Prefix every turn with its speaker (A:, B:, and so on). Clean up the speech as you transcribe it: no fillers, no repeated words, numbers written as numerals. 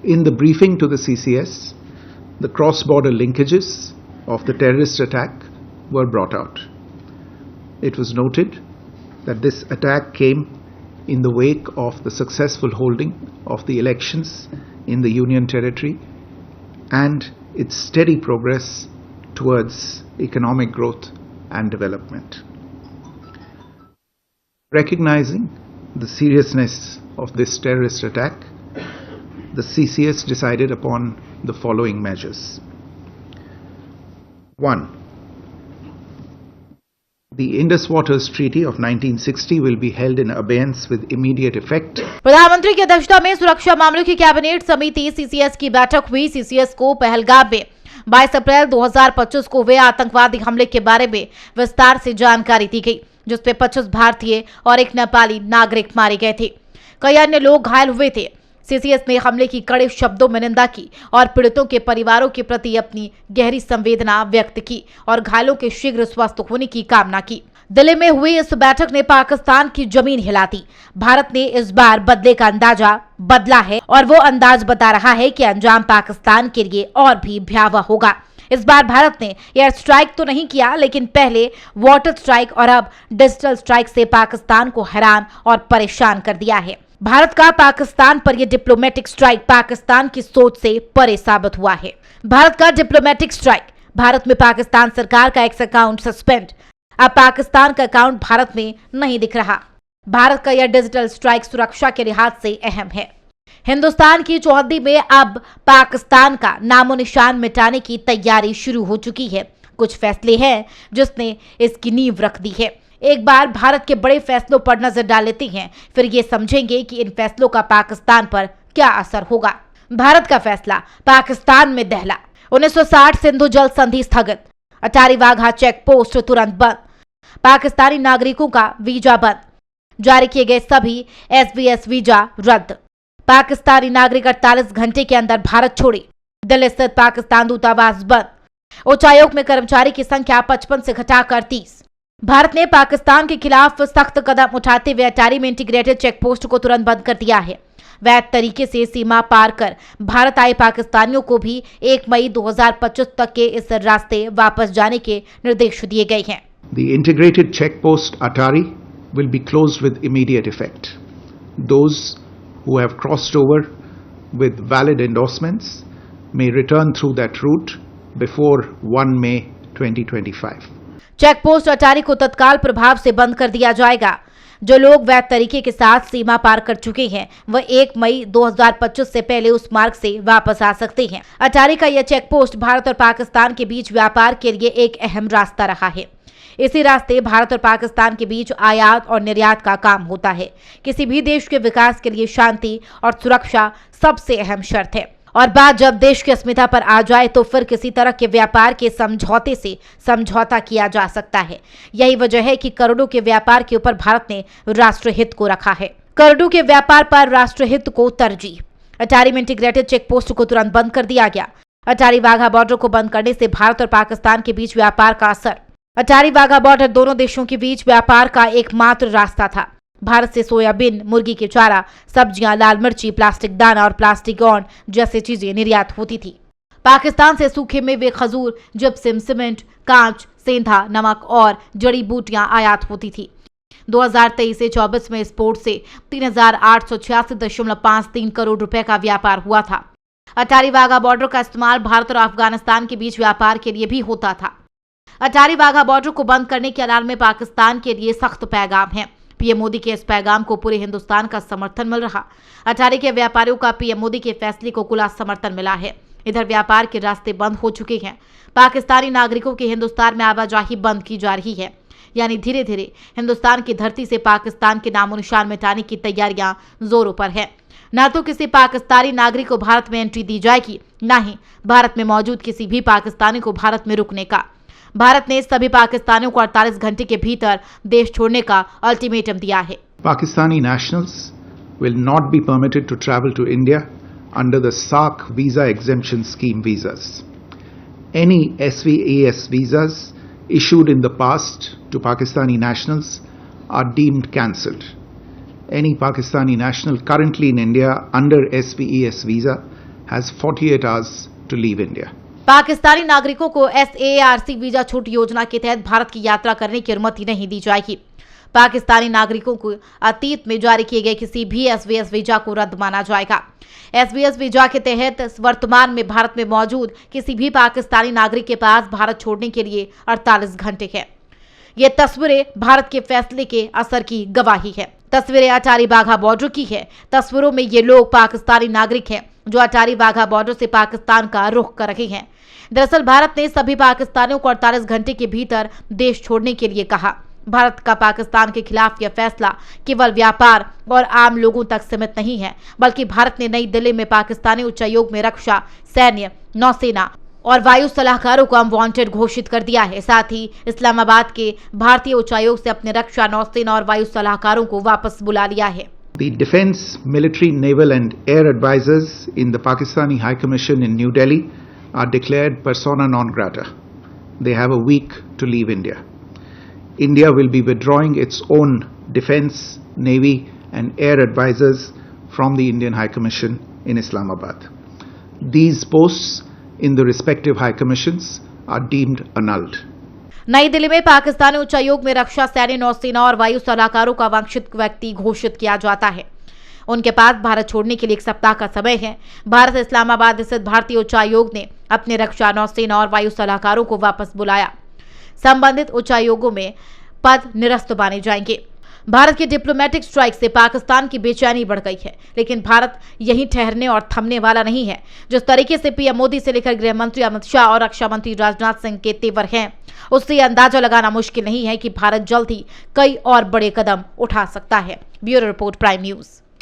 A: In the briefing to the CCS, the cross-border linkages of the terrorist attack were brought out. It was noted that this attack came in the wake of the successful holding of the elections in the Union Territory and its steady progress towards economic growth and development. Recognizing the seriousness of this terrorist attack, the CCS decided upon the following measures. 1. The Indus Waters Treaty of 1960 will be held in abeyance with immediate effect.
B: प्रधानमंत्री की अध्यक्षता में सुरक्षा मामलों की cabinet समिति CCS की बैठक हुई। सीसीएस को पहलगाम में 22 अप्रैल 2025 को हुए आतंकवादी हमले के बारे में विस्तार से जानकारी दी गई, जिसमें 25 भारतीय और एक नेपाली नागरिक मारे गए थे। कई अन्य लोग घायल हुए थे। सीसीएस ने हमले की कड़े शब्दों में निंदा की और पीड़ितों के परिवारों के प्रति अपनी गहरी संवेदना व्यक्त की और घायलों के शीघ्र स्वस्थ होने की कामना की। दिल्ली में हुई इस बैठक ने पाकिस्तान की जमीन हिला दी। भारत ने इस बार बदले का अंदाजा बदला है और वो अंदाज बता रहा है कि अंजाम पाकिस्तान के लिए और भी भयावह होगा। इस बार भारत ने एयर स्ट्राइक तो नहीं किया, लेकिन पहले वाटर स्ट्राइक और अब डिजिटल स्ट्राइक से पाकिस्तान को हैरान और परेशान कर दिया है। भारत का पाकिस्तान पर यह डिप्लोमेटिक स्ट्राइक पाकिस्तान की सोच से परे साबित हुआ है। भारत का डिप्लोमेटिक स्ट्राइक, भारत में पाकिस्तान सरकार का एक्स अकाउंट सस्पेंड। अब पाकिस्तान का अकाउंट भारत में नहीं दिख रहा। भारत का यह डिजिटल स्ट्राइक सुरक्षा के लिहाज से अहम है। हिंदुस्तान की चौहद्दी में अब पाकिस्तान का नामो निशान मिटाने की तैयारी शुरू हो चुकी है। कुछ फैसले हैं जिसने इसकी नींव रख दी है। एक बार भारत के बड़े फैसलों पर नजर डाल लेते हैं, फिर ये समझेंगे कि इन फैसलों का पाकिस्तान पर क्या असर होगा। भारत का फैसला, पाकिस्तान में दहला। 1960 सिंधु जल संधि स्थगित। अटारी वाघा चेक पोस्ट तुरंत बंद। पाकिस्तानी नागरिकों का वीजा बंद। जारी किए गए सभी एसवीएस वीजा रद्द। पाकिस्तानी नागरिक 48 घंटे के अंदर भारत छोड़े। दिल्ली स्थित पाकिस्तान दूतावास बंद। उच्चायोग में कर्मचारी की संख्या 55 से घटाकर 30। भारत ने पाकिस्तान के खिलाफ सख्त कदम उठाते हुए अटारी में इंटीग्रेटेड चेक पोस्ट को तुरंत बंद कर दिया है। वैध तरीके से सीमा पार कर भारत आए पाकिस्तानियों को भी 1 मई 2025 तक के इस रास्ते वापस जाने के निर्देश दिए गए हैं।
A: The integrated check post Atari will be closed with immediate effect. Those who have crossed over with valid endorsements may return through that route before 1 May 2025.
B: Check post अटारी को तत्काल प्रभाव से बंद कर दिया जाएगा। जो लोग वैध तरीके के साथ सीमा पार कर चुके हैं वह 1 मई 2025 से पहले उस मार्ग से वापस आ सकते हैं। अटारी का यह चेक पोस्ट भारत और पाकिस्तान के बीच व्यापार के लिए एक अहम रास्ता रहा है। इसी रास्ते भारत और पाकिस्तान के बीच आयात और निर्यात का काम होता है। किसी भी देश के विकास के लिए शांति और सुरक्षा सबसे अहम शर्त है, और बात जब देश की अस्मिता पर आ जाए तो फिर किसी तरह के व्यापार के समझौते से समझौता किया जा सकता है। यही वजह है कि करोड़ों के व्यापार के ऊपर भारत ने राष्ट्रहित को रखा है। करोड़ों के व्यापार पर राष्ट्रहित को तरजीह। अटारी में इंटीग्रेटेड चेक पोस्ट को तुरंत बंद कर दिया गया। अटारी वाघा बॉर्डर को बंद करने से भारत और पाकिस्तान के बीच व्यापार का असर। अटारी वाघा बॉर्डर दोनों देशों के बीच व्यापार का एकमात्र रास्ता था। भारत से सोयाबीन, मुर्गी के चारा, सब्जियां, लाल मिर्ची, प्लास्टिक दाना और प्लास्टिक ऑन जैसी चीजें निर्यात होती थी। पाकिस्तान से सूखे मेवे, खजूर, जिप्सम, सीमेंट, कांच, सेंधा, नमक और जड़ी बूटियां आयात होती थी। 2023 से 24 में इस पोर्ट से 3,886.53 करोड़ रुपए का व्यापार हुआ था। अटारी वाघा बॉर्डर का इस्तेमाल भारत और अफगानिस्तान के बीच व्यापार के लिए भी होता था। अटारी वाघा बॉर्डर को बंद करने के ऐलान में पाकिस्तान के लिए सख्त पैगाम है। पीएम मोदी के इस पैगाम को पूरे हिंदुस्तान का समर्थन मिल रहा। अटारी के व्यापारियों का पीएम मोदी के फैसले को खुला समर्थन मिला है। इधर व्यापार के रास्ते बंद हो चुके हैं। पाकिस्तानी नागरिकों की हिंदुस्तान में आवाजाही बंद की जा रही है, यानी धीरे धीरे हिंदुस्तान की धरती से पाकिस्तान के नामो निशान मिटाने की तैयारियां जोरों पर है। न तो किसी पाकिस्तानी नागरिक को भारत में एंट्री दी जाएगी, न ही भारत में मौजूद किसी भी पाकिस्तानी को भारत में रुकने का। भारत ने सभी पाकिस्तानियों को 48 घंटे के भीतर देश छोड़ने का अल्टीमेटम दिया है।
A: Pakistani nationals will not be permitted to travel to India under the SAARC visa exemption scheme visas. Any SVAS visas issued in the past to Pakistani nationals are deemed cancelled. Any Pakistani national currently in India under SVAS visa has 48 hours to leave India.
B: Pakistani नागरिकों को SAARC visa छूट योजना के तहत भारत की यात्रा करने की अनुमति नहीं दी जाएगी। पाकिस्तानी नागरिकों को अतीत में जारी किए गए किसी भी SVS वीजा को रद्द माना जाएगा। SVS वीजा के तहत वर्तमान में भारत में मौजूद किसी भी पाकिस्तानी नागरिक के पास भारत छोड़ने के लिए 48 घंटे है। ये तस्वीरें भारत के फैसले के असर की गवाही है। तस्वीरें अटारी वाघा बॉर्डर की है। तस्वीरों में ये लोग पाकिस्तानी नागरिक हैं जो अटारी वाघा बॉर्डर से पाकिस्तान का रुख कर रहे हैं। दरअसल भारत ने सभी पाकिस्तानियों को 48 घंटे के भीतर देश छोड़ने के लिए कहा। भारत का पाकिस्तान के खिलाफ यह फैसला केवल व्यापार और आम लोगों तक सीमित नहीं है, बल्कि भारत ने नई दिल्ली में पाकिस्तानी उच्चायोग में रक्षा, सैन्य, नौसेना और वायु सलाहकारों को अनवांटेड घोषित कर दिया है। साथ ही इस्लामाबाद के भारतीय उच्चायोग से अपने रक्षा, नौसेना और वायु सलाहकारों को वापस बुला लिया है।
A: The defense, military, naval and air advisors in the Pakistani High Commission in New Delhi are declared persona non grata. They have a week to leave India. India will be withdrawing its own defense, navy and air advisors from the Indian High Commission in Islamabad. These posts in the respective high commissions are deemed annulled.
B: नई दिल्ली में पाकिस्तानी उच्चायोग में रक्षा, सैन्य, नौसेना और वायु सलाहकारों का वांछित व्यक्ति घोषित किया जाता है। उनके पास भारत छोड़ने के लिए 1 सप्ताह का समय है। भारत इस्लामाबाद स्थित भारतीय उच्चायोग ने अपने रक्षा, नौसेना और वायु सलाहकारों को वापस बुलाया। संबंधित उच्चायोगों में पद निरस्त माने जाएंगे। भारत के डिप्लोमेटिक स्ट्राइक से पाकिस्तान की बेचैनी बढ़ गई है, लेकिन भारत यहीं ठहरने और थमने वाला नहीं है। जिस तरीके से पीएम मोदी से लेकर गृह मंत्री अमित शाह और रक्षा मंत्री राजनाथ सिंह के तेवर हैं, उससे अंदाजा लगाना मुश्किल नहीं है कि भारत जल्द ही कई और बड़े कदम उठा सकता है। Bureau report, prime news.